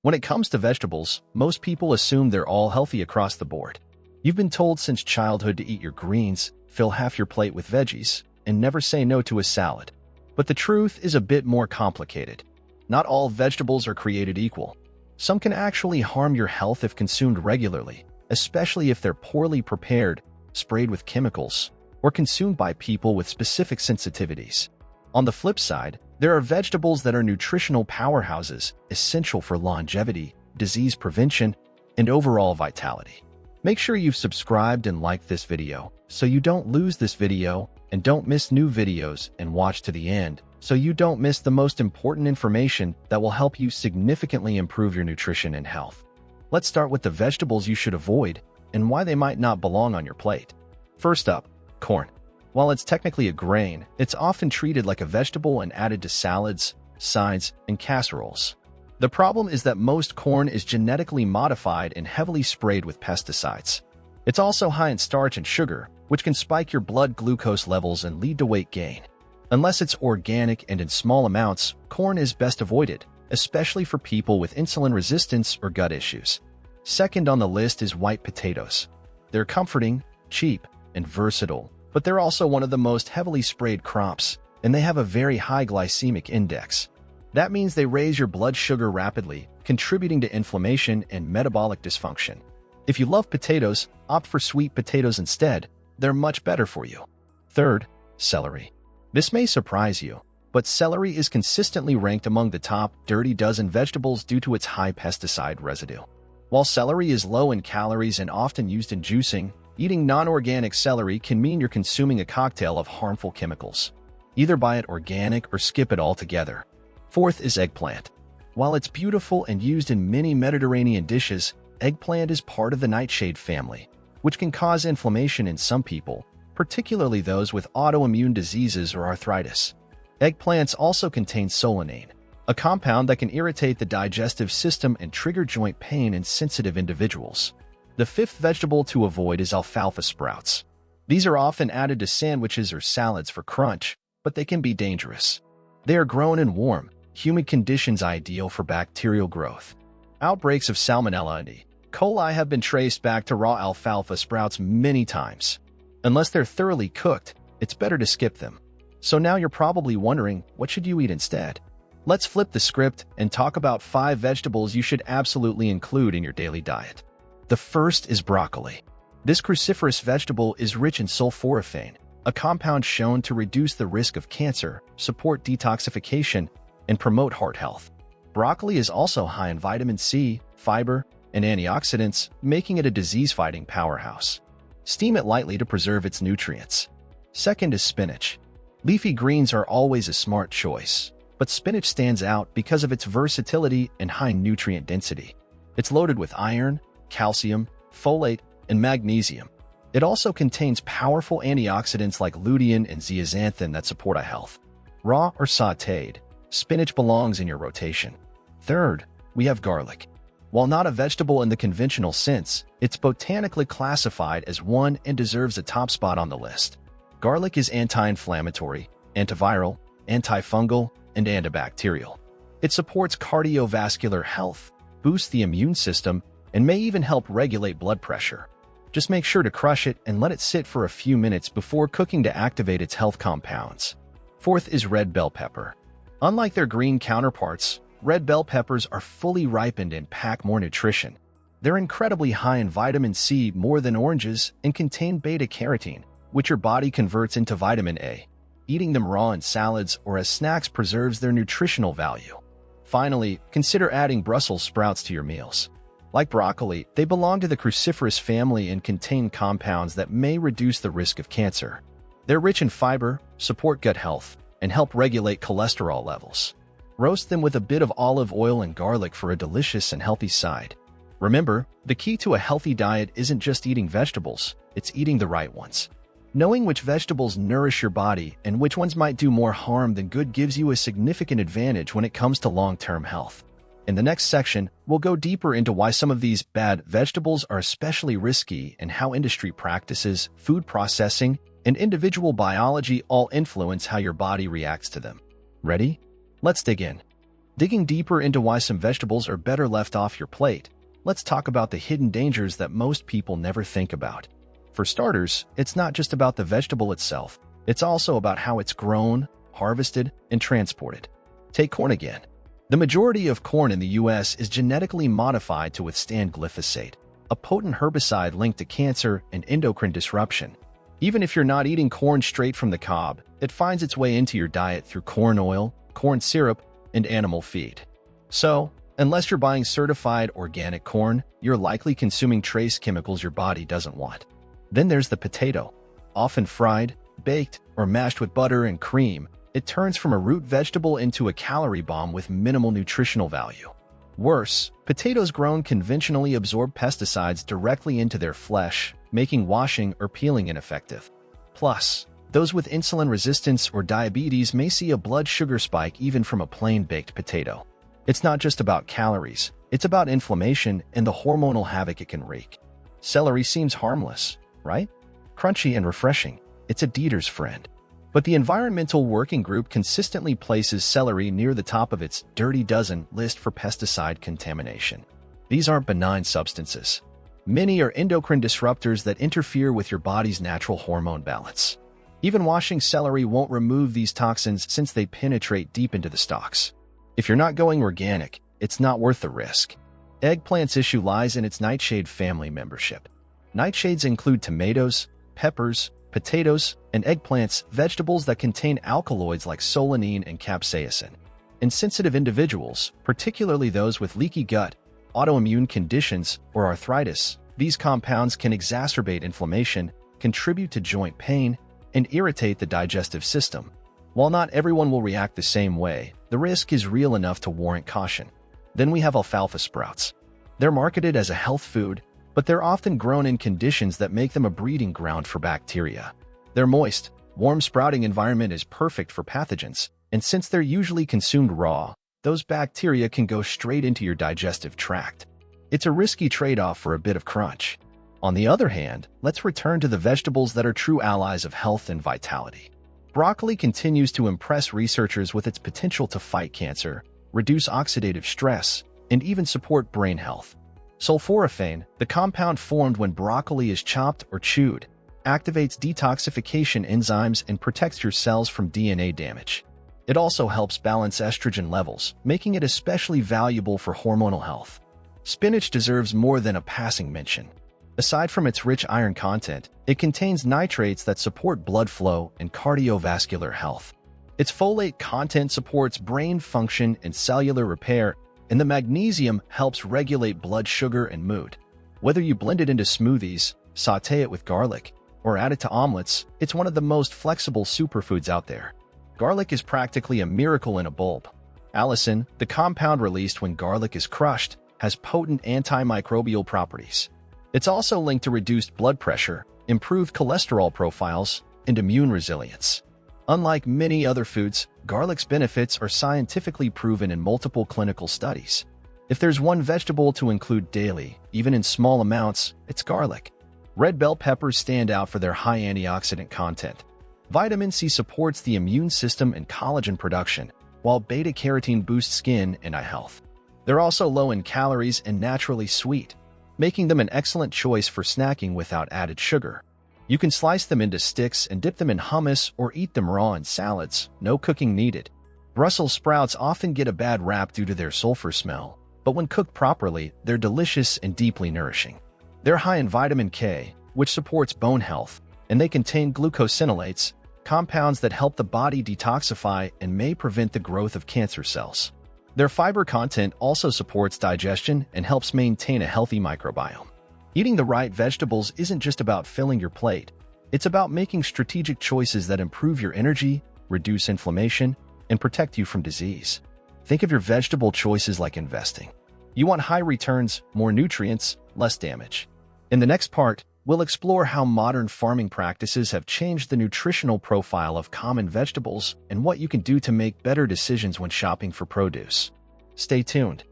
When it comes to vegetables, most people assume they're all healthy across the board. You've been told since childhood to eat your greens, fill half your plate with veggies, and never say no to a salad. But the truth is a bit more complicated. Not all vegetables are created equal. Some can actually harm your health if consumed regularly, especially if they're poorly prepared, sprayed with chemicals, or consumed by people with specific sensitivities. On the flip side, there are vegetables that are nutritional powerhouses, essential for longevity, disease prevention, and overall vitality. Make sure you've subscribed and liked this video so you don't lose this video, and don't miss new videos, and watch to the end so you don't miss the most important information that will help you significantly improve your nutrition and health. Let's start with the vegetables you should avoid and why they might not belong on your plate. First up, corn. While it's technically a grain, it's often treated like a vegetable and added to salads, sides, and casseroles. The problem is that most corn is genetically modified and heavily sprayed with pesticides. It's also high in starch and sugar, which can spike your blood glucose levels and lead to weight gain. Unless it's organic and in small amounts, corn is best avoided, especially for people with insulin resistance or gut issues. Second on the list is white potatoes. They're comforting, cheap, and versatile, but they're also one of the most heavily sprayed crops, and they have a very high glycemic index. That means they raise your blood sugar rapidly, contributing to inflammation and metabolic dysfunction. If you love potatoes, opt for sweet potatoes instead. They're much better for you. Third, celery. This may surprise you, but celery is consistently ranked among the top dirty dozen vegetables due to its high pesticide residue. While celery is low in calories and often used in juicing, eating non-organic celery can mean you're consuming a cocktail of harmful chemicals. Either buy it organic or skip it altogether. Fourth is eggplant. While it's beautiful and used in many Mediterranean dishes, eggplant is part of the nightshade family, which can cause inflammation in some people, particularly those with autoimmune diseases or arthritis. Eggplants also contain solanine, a compound that can irritate the digestive system and trigger joint pain in sensitive individuals. The fifth vegetable to avoid is alfalfa sprouts. These are often added to sandwiches or salads for crunch, but they can be dangerous. They are grown in warm, humid conditions ideal for bacterial growth. Outbreaks of Salmonella and E. coli have been traced back to raw alfalfa sprouts many times. Unless they're thoroughly cooked, it's better to skip them. So now you're probably wondering, what should you eat instead? Let's flip the script and talk about 5 vegetables you should absolutely include in your daily diet. The first is broccoli. This cruciferous vegetable is rich in sulforaphane, a compound shown to reduce the risk of cancer, support detoxification, and promote heart health. Broccoli is also high in vitamin C, fiber, and antioxidants, making it a disease-fighting powerhouse. Steam it lightly to preserve its nutrients. Second is spinach. Leafy greens are always a smart choice, but spinach stands out because of its versatility and high nutrient density. It's loaded with iron, calcium, folate, and magnesium. It also contains powerful antioxidants like lutein and zeaxanthin that support eye health. Raw or sautéed, spinach belongs in your rotation. Third, we have garlic. While not a vegetable in the conventional sense, it's botanically classified as one and deserves a top spot on the list. Garlic is anti-inflammatory, antiviral, antifungal, and antibacterial. It supports cardiovascular health, boosts the immune system, and may even help regulate blood pressure. Just make sure to crush it and let it sit for a few minutes before cooking to activate its health compounds. Fourth is red bell pepper. Unlike their green counterparts, red bell peppers are fully ripened and pack more nutrition. They're incredibly high in vitamin C more than oranges and contain beta-carotene, which your body converts into vitamin A. Eating them raw in salads or as snacks preserves their nutritional value. Finally, consider adding Brussels sprouts to your meals. Like broccoli, they belong to the cruciferous family and contain compounds that may reduce the risk of cancer. They're rich in fiber, support gut health, and help regulate cholesterol levels. Roast them with a bit of olive oil and garlic for a delicious and healthy side. Remember, the key to a healthy diet isn't just eating vegetables, it's eating the right ones. Knowing which vegetables nourish your body and which ones might do more harm than good gives you a significant advantage when it comes to long-term health. In the next section, we'll go deeper into why some of these bad vegetables are especially risky and how industry practices, food processing, and individual biology all influence how your body reacts to them. Ready? Let's dig in. Digging deeper into why some vegetables are better left off your plate, let's talk about the hidden dangers that most people never think about. For starters, it's not just about the vegetable itself. It's also about how it's grown, harvested, and transported. Take corn again. The majority of corn in the U.S. is genetically modified to withstand glyphosate, a potent herbicide linked to cancer and endocrine disruption. Even if you're not eating corn straight from the cob, it finds its way into your diet through corn oil, corn syrup, and animal feed. So, unless you're buying certified organic corn, you're likely consuming trace chemicals your body doesn't want. Then there's the potato. Often fried, baked, or mashed with butter and cream, it turns from a root vegetable into a calorie bomb with minimal nutritional value. Worse, potatoes grown conventionally absorb pesticides directly into their flesh, making washing or peeling ineffective. Plus, those with insulin resistance or diabetes may see a blood sugar spike even from a plain baked potato. It's not just about calories, it's about inflammation and the hormonal havoc it can wreak. Celery seems harmless, right? Crunchy and refreshing. It's a Dieter's friend. But the Environmental Working Group consistently places celery near the top of its Dirty Dozen list for pesticide contamination. These aren't benign substances. Many are endocrine disruptors that interfere with your body's natural hormone balance. Even washing celery won't remove these toxins since they penetrate deep into the stalks. If you're not going organic, it's not worth the risk. Eggplant's issue lies in its nightshade family membership. Nightshades include tomatoes, peppers, potatoes, and eggplants, vegetables that contain alkaloids like solanine and capsaicin. In sensitive individuals, particularly those with leaky gut, autoimmune conditions, or arthritis, these compounds can exacerbate inflammation, contribute to joint pain, and irritate the digestive system. While not everyone will react the same way, the risk is real enough to warrant caution. Then we have alfalfa sprouts. They're marketed as a health food, but they're often grown in conditions that make them a breeding ground for bacteria. Their moist, warm sprouting environment is perfect for pathogens, and since they're usually consumed raw, those bacteria can go straight into your digestive tract. It's a risky trade-off for a bit of crunch. On the other hand, let's return to the vegetables that are true allies of health and vitality. Broccoli continues to impress researchers with its potential to fight cancer, reduce oxidative stress, and even support brain health. Sulforaphane, the compound formed when broccoli is chopped or chewed, activates detoxification enzymes and protects your cells from DNA damage. It also helps balance estrogen levels, making it especially valuable for hormonal health. Spinach deserves more than a passing mention. Aside from its rich iron content, it contains nitrates that support blood flow and cardiovascular health. Its folate content supports brain function and cellular repair, and the magnesium helps regulate blood sugar and mood. Whether you blend it into smoothies, sauté it with garlic, or add it to omelets, it's one of the most flexible superfoods out there. Garlic is practically a miracle in a bulb. Allicin, the compound released when garlic is crushed, has potent antimicrobial properties. It's also linked to reduced blood pressure, improved cholesterol profiles, and immune resilience. Unlike many other foods, garlic's benefits are scientifically proven in multiple clinical studies. If there's one vegetable to include daily, even in small amounts, it's garlic. Red bell peppers stand out for their high antioxidant content. Vitamin C supports the immune system and collagen production, while beta-carotene boosts skin and eye health. They're also low in calories and naturally sweet, making them an excellent choice for snacking without added sugar. You can slice them into sticks and dip them in hummus or eat them raw in salads, no cooking needed. Brussels sprouts often get a bad rap due to their sulfur smell, but when cooked properly, they're delicious and deeply nourishing. They're high in vitamin K, which supports bone health, and they contain glucosinolates, compounds that help the body detoxify and may prevent the growth of cancer cells. Their fiber content also supports digestion and helps maintain a healthy microbiome. Eating the right vegetables isn't just about filling your plate. It's about making strategic choices that improve your energy, reduce inflammation, and protect you from disease. Think of your vegetable choices like investing. You want high returns, more nutrients, less damage. In the next part, we'll explore how modern farming practices have changed the nutritional profile of common vegetables and what you can do to make better decisions when shopping for produce. Stay tuned.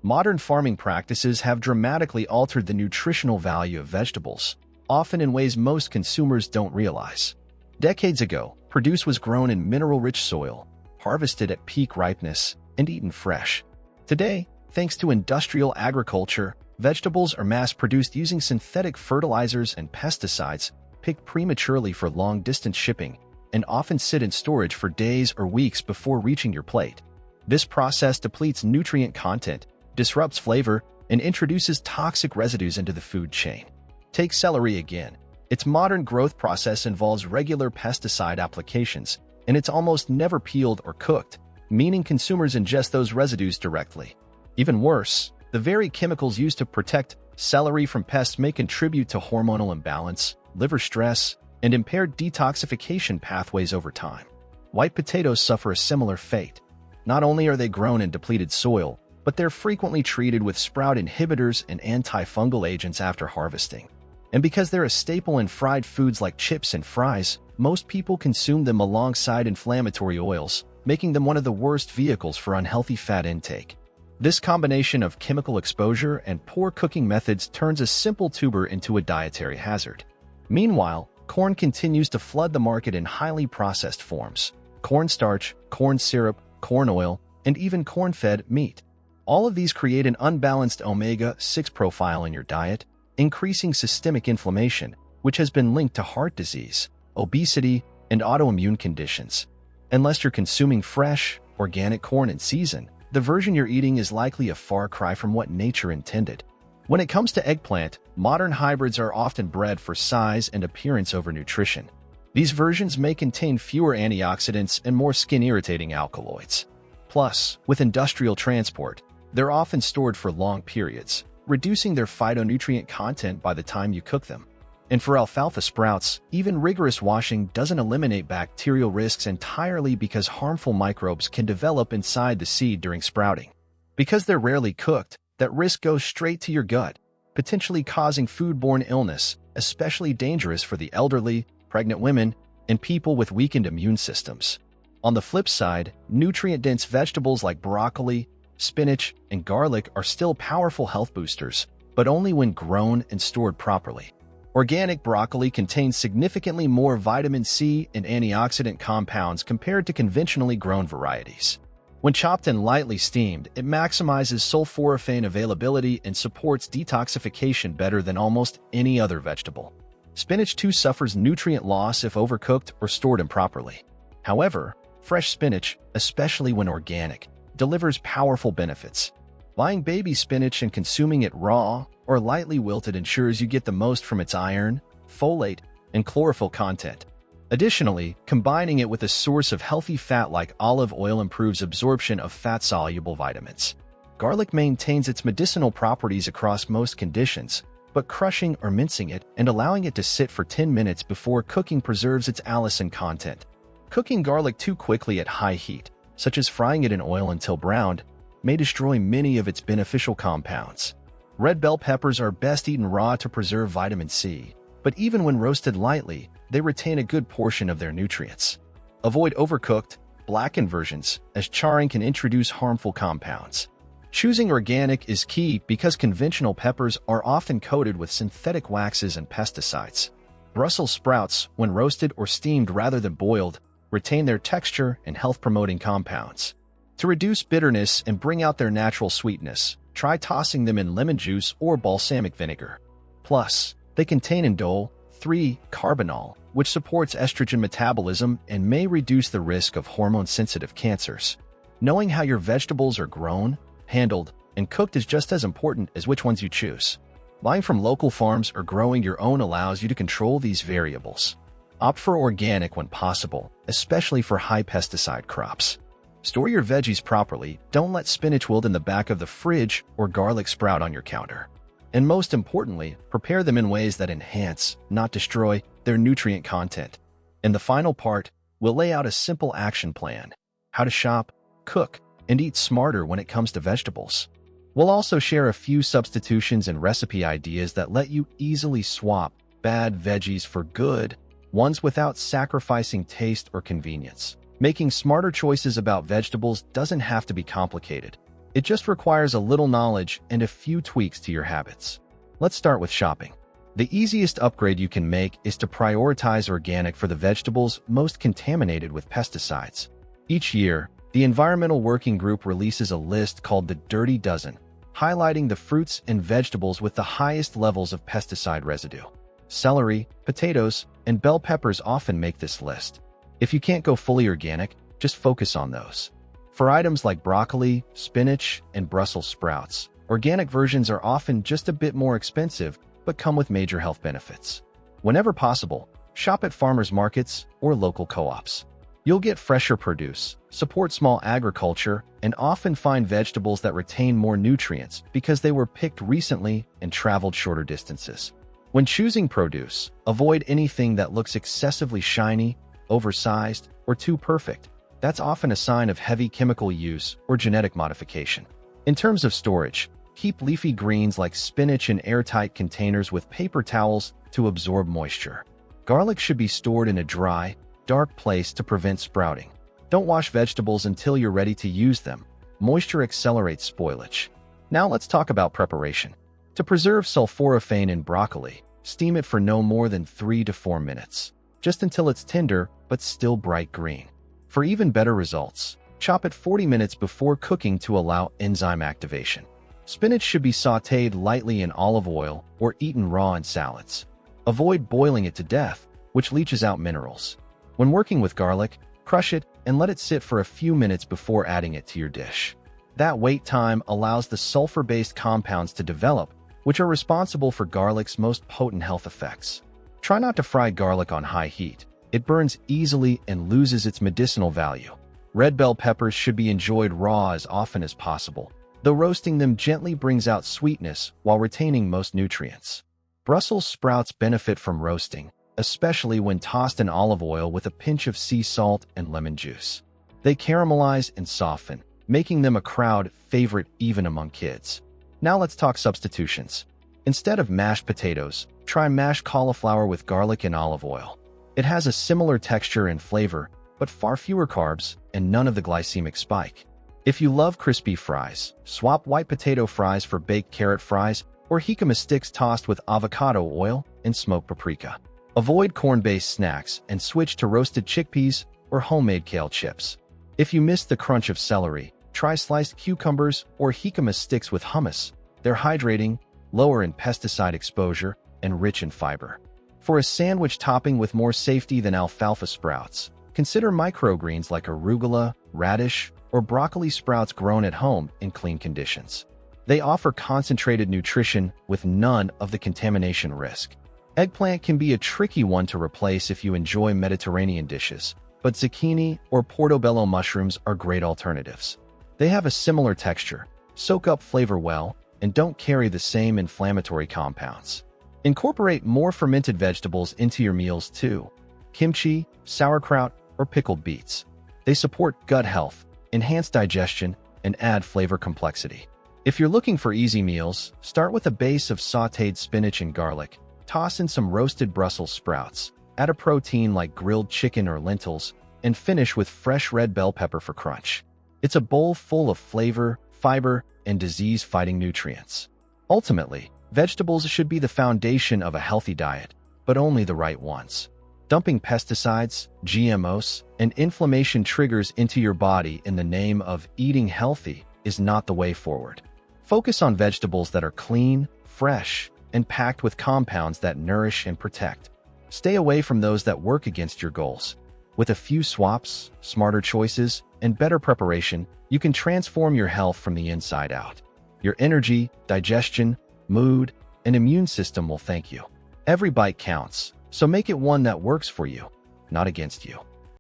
Modern farming practices have dramatically altered the nutritional value of vegetables, often in ways most consumers don't realize. Decades ago, produce was grown in mineral-rich soil, harvested at peak ripeness, and eaten fresh. Today, thanks to industrial agriculture, vegetables are mass-produced using synthetic fertilizers and pesticides, picked prematurely for long-distance shipping, and often sit in storage for days or weeks before reaching your plate. This process depletes nutrient content, disrupts flavor, and introduces toxic residues into the food chain. Take celery again. Its modern growth process involves regular pesticide applications, and it's almost never peeled or cooked, meaning consumers ingest those residues directly. Even worse, the very chemicals used to protect celery from pests may contribute to hormonal imbalance, liver stress, and impaired detoxification pathways over time. White potatoes suffer a similar fate. Not only are they grown in depleted soil, but they're frequently treated with sprout inhibitors and antifungal agents after harvesting. And because they're a staple in fried foods like chips and fries, most people consume them alongside inflammatory oils, making them one of the worst vehicles for unhealthy fat intake. This combination of chemical exposure and poor cooking methods turns a simple tuber into a dietary hazard. Meanwhile, corn continues to flood the market in highly processed forms: cornstarch, corn syrup, corn oil, and even corn-fed meat. All of these create an unbalanced omega-6 profile in your diet, increasing systemic inflammation, which has been linked to heart disease, obesity, and autoimmune conditions. Unless you're consuming fresh, organic corn in season, the version you're eating is likely a far cry from what nature intended. When it comes to eggplant, modern hybrids are often bred for size and appearance over nutrition. These versions may contain fewer antioxidants and more skin-irritating alkaloids. Plus, with industrial transport, they're often stored for long periods, reducing their phytonutrient content by the time you cook them. And for alfalfa sprouts, even rigorous washing doesn't eliminate bacterial risks entirely because harmful microbes can develop inside the seed during sprouting. Because they're rarely cooked, that risk goes straight to your gut, potentially causing foodborne illness, especially dangerous for the elderly, pregnant women, and people with weakened immune systems. On the flip side, nutrient-dense vegetables like broccoli, spinach, and garlic are still powerful health boosters, but only when grown and stored properly. Organic broccoli contains significantly more vitamin C and antioxidant compounds compared to conventionally grown varieties. When chopped and lightly steamed, it maximizes sulforaphane availability and supports detoxification better than almost any other vegetable. Spinach too suffers nutrient loss if overcooked or stored improperly. However, fresh spinach, especially when organic, delivers powerful benefits. Buying baby spinach and consuming it raw or lightly wilted ensures you get the most from its iron, folate, and chlorophyll content. Additionally, combining it with a source of healthy fat like olive oil improves absorption of fat-soluble vitamins. Garlic maintains its medicinal properties across most conditions, but crushing or mincing it and allowing it to sit for 10 minutes before cooking preserves its allicin content. Cooking garlic too quickly at high heat, such as frying it in oil until browned, may destroy many of its beneficial compounds. Red bell peppers are best eaten raw to preserve vitamin C, but even when roasted lightly, they retain a good portion of their nutrients. Avoid overcooked, blackened versions, as charring can introduce harmful compounds. Choosing organic is key because conventional peppers are often coated with synthetic waxes and pesticides. Brussels sprouts, when roasted or steamed rather than boiled, retain their texture and health-promoting compounds. To reduce bitterness and bring out their natural sweetness, try tossing them in lemon juice or balsamic vinegar. Plus, they contain indole 3-carbinol, which supports estrogen metabolism and may reduce the risk of hormone-sensitive cancers. Knowing how your vegetables are grown, handled, and cooked is just as important as which ones you choose. Buying from local farms or growing your own allows you to control these variables. Opt for organic when possible, especially for high-pesticide crops. Store your veggies properly, don't let spinach wilt in the back of the fridge or garlic sprout on your counter. And most importantly, prepare them in ways that enhance, not destroy, their nutrient content. In the final part, we'll lay out a simple action plan: how to shop, cook, and eat smarter when it comes to vegetables. We'll also share a few substitutions and recipe ideas that let you easily swap bad veggies for good ones without sacrificing taste or convenience. Making smarter choices about vegetables doesn't have to be complicated. It just requires a little knowledge and a few tweaks to your habits. Let's start with shopping. The easiest upgrade you can make is to prioritize organic for the vegetables most contaminated with pesticides. Each year, The Environmental Working Group releases a list called the Dirty Dozen, highlighting the fruits and vegetables with the highest levels of pesticide residue. Celery, potatoes, and bell peppers often make this list. If you can't go fully organic, just focus on those. For items like broccoli, spinach, and Brussels sprouts, organic versions are often just a bit more expensive but come with major health benefits. Whenever possible, shop at farmers markets or local co-ops. You'll get fresher produce, support small agriculture, and often find vegetables that retain more nutrients because they were picked recently and traveled shorter distances. When choosing produce, avoid anything that looks excessively shiny, oversized, or too perfect. That's often a sign of heavy chemical use or genetic modification. In terms of storage, keep leafy greens like spinach in airtight containers with paper towels to absorb moisture. Garlic should be stored in a dry, dark place to prevent sprouting. Don't wash vegetables until you're ready to use them. Moisture accelerates spoilage. Now let's talk about preparation. To preserve sulforaphane in broccoli, steam it for no more than 3 to 4 minutes, just until it's tender but still bright green. For even better results, chop it 40 minutes before cooking to allow enzyme activation. Spinach should be sautéed lightly in olive oil or eaten raw in salads. Avoid boiling it to death, which leaches out minerals. When working with garlic, crush it and let it sit for a few minutes before adding it to your dish. That wait time allows the sulfur-based compounds to develop, which are responsible for garlic's most potent health effects. Try not to fry garlic on high heat. It burns easily and loses its medicinal value. Red bell peppers should be enjoyed raw as often as possible, though roasting them gently brings out sweetness while retaining most nutrients. Brussels sprouts benefit from roasting, especially when tossed in olive oil with a pinch of sea salt and lemon juice. They caramelize and soften, making them a crowd favorite even among kids. Now let's talk substitutions. Instead of mashed potatoes, try mashed cauliflower with garlic and olive oil. It has a similar texture and flavor, but far fewer carbs and none of the glycemic spike. If you love crispy fries, swap white potato fries for baked carrot fries or jicama sticks tossed with avocado oil and smoked paprika. Avoid corn-based snacks and switch to roasted chickpeas or homemade kale chips. If you miss the crunch of celery, try sliced cucumbers or jicama sticks with hummus. They're hydrating, lower in pesticide exposure, and rich in fiber. For a sandwich topping with more safety than alfalfa sprouts, consider microgreens like arugula, radish, or broccoli sprouts grown at home in clean conditions. They offer concentrated nutrition with none of the contamination risk. Eggplant can be a tricky one to replace if you enjoy Mediterranean dishes, but zucchini or portobello mushrooms are great alternatives. They have a similar texture, soak up flavor well, and don't carry the same inflammatory compounds. Incorporate more fermented vegetables into your meals too. Kimchi, sauerkraut, or pickled beets. They support gut health, enhance digestion, and add flavor complexity. If you're looking for easy meals, start with a base of sautéed spinach and garlic. Toss in some roasted Brussels sprouts, add a protein like grilled chicken or lentils, and finish with fresh red bell pepper for crunch. It's a bowl full of flavor, fiber, and disease-fighting nutrients. Ultimately, vegetables should be the foundation of a healthy diet, but only the right ones. Dumping pesticides, GMOs, and inflammation triggers into your body in the name of eating healthy is not the way forward. Focus on vegetables that are clean, fresh, and packed with compounds that nourish and protect. Stay away from those that work against your goals. With a few swaps, smarter choices, and better preparation, you can transform your health from the inside out. Your energy, digestion, mood, and immune system will thank you. Every bite counts, so make it one that works for you, not against you.